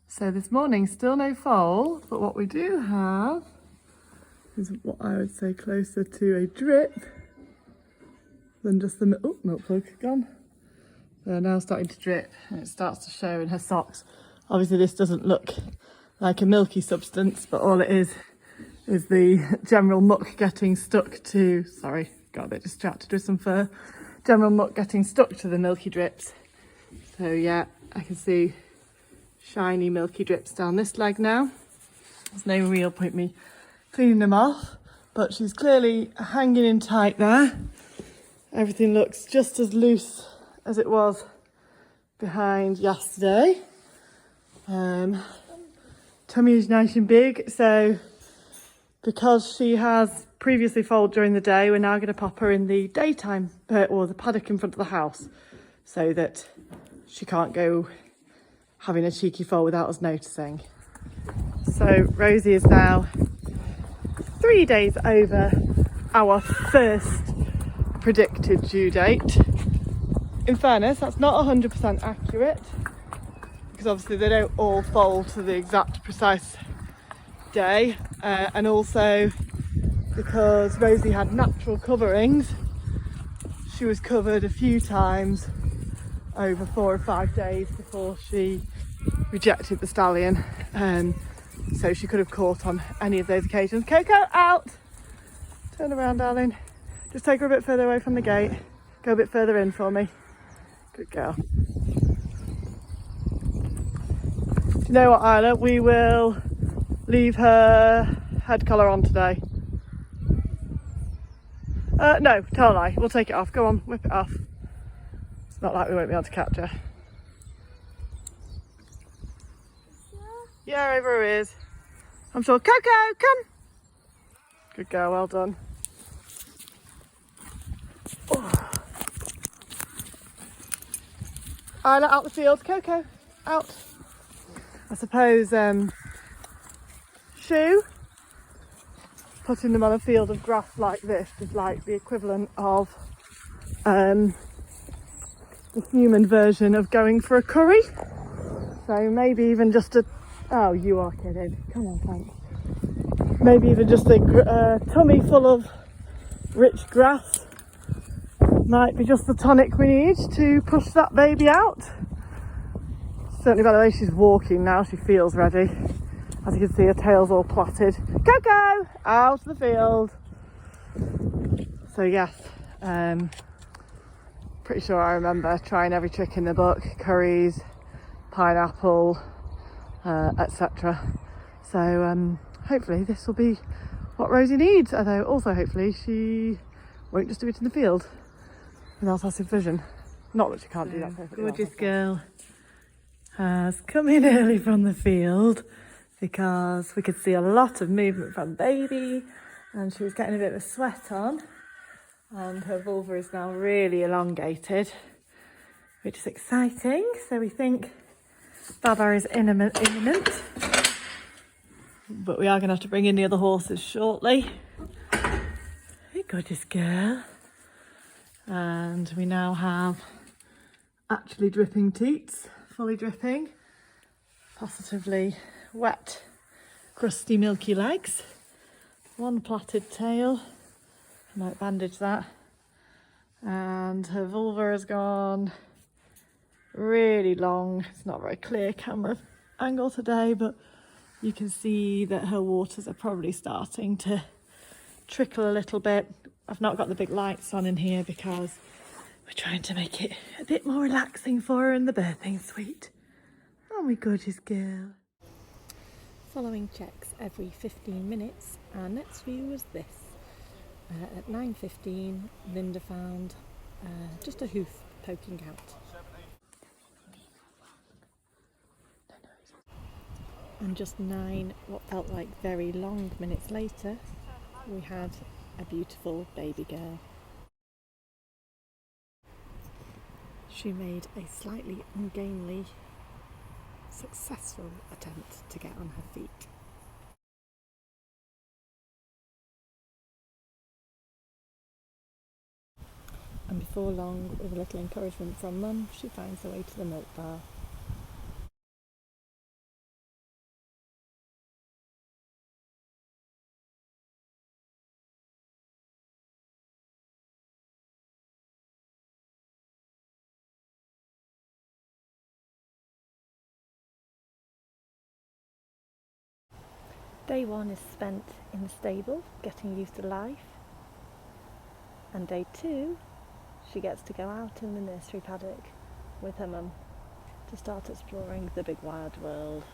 So this morning, still no foal, but what we do have is what I would say closer to a drip than just the milk plug gone. They're now starting to drip and it starts to show in her socks. Obviously this doesn't look like a milky substance, but all it is the general muck getting stuck to, sorry, got a bit distracted with some fur, general muck getting stuck to the milky drips. So yeah, I can see shiny milky drips down this leg now. There's no real point me cleaning them off, but she's clearly hanging in tight there. Everything looks just as loose as it was behind yesterday. Tummy is nice and big, so because she has previously foaled during the day, we're now going to pop her in the daytime, or the paddock in front of the house, so that she can't go having a cheeky foal without us noticing. So Rosie is now 3 days over our first predicted due date. In fairness, that's not 100% accurate, because obviously they don't all foal to the exact precise day, and also because Rosie had natural coverings, she was covered a few times over 4 or 5 days before she rejected the stallion, so she could have caught on any of those occasions. Coco, out! Turn around, darling. Just take her a bit further away from the gate. Go a bit further in for me. Good girl. Do you know what, Isla? We will leave her head collar on today. No, tell a lie. We'll take it off. Go on, whip it off. It's not like we won't be able to catch her. Yeah, over her ears. I'm sure. Coco, come! Good girl, well done. Oh. Isla, out the field. Coco, out. I suppose Shoe, putting them on a field of grass like this is like the equivalent of the human version of going for a curry. So maybe even just a, oh, you are kidding. Come on, thanks. Maybe even just a tummy full of rich grass might be just the tonic we need to push that baby out. Certainly by the way she's walking now, she feels ready. As you can see, her tail's all plaited. Coco, out of the field. So yes, pretty sure I remember trying every trick in the book, curries, pineapple, etc. So hopefully this will be what Rosie needs, although also hopefully she won't just do it in the field without our supervision. Not that she can't do that perfectly. Gorgeous girl has come in early from the field because we could see a lot of movement from baby, and she was getting a bit of a sweat on, and her vulva is now really elongated, which is exciting. So we think Baba is imminent, but we are going to have to bring in the other horses shortly. Hey, gorgeous girl. And we now have actually dripping teats, fully dripping, positively wet, crusty, milky legs, one plaited tail. I might bandage that. And her vulva has gone really long. It's not a very clear camera angle today, but you can see that her waters are probably starting to trickle a little bit. I've not got the big lights on in here because we're trying to make it a bit more relaxing for her in the birthing suite. Oh my gorgeous girl. Following checks every 15 minutes, our next view was this. At 9:15, Linda found just a hoof poking out. And just 9, what felt like very long minutes later, we had a beautiful baby girl. She made a slightly ungainly, successful attempt to get on her feet. And before long, with a little encouragement from Mum, she finds her way to the milk bar. Day 1 is spent in the stable, getting used to life. And day 2, she gets to go out in the nursery paddock with her mum to start exploring the big wide world.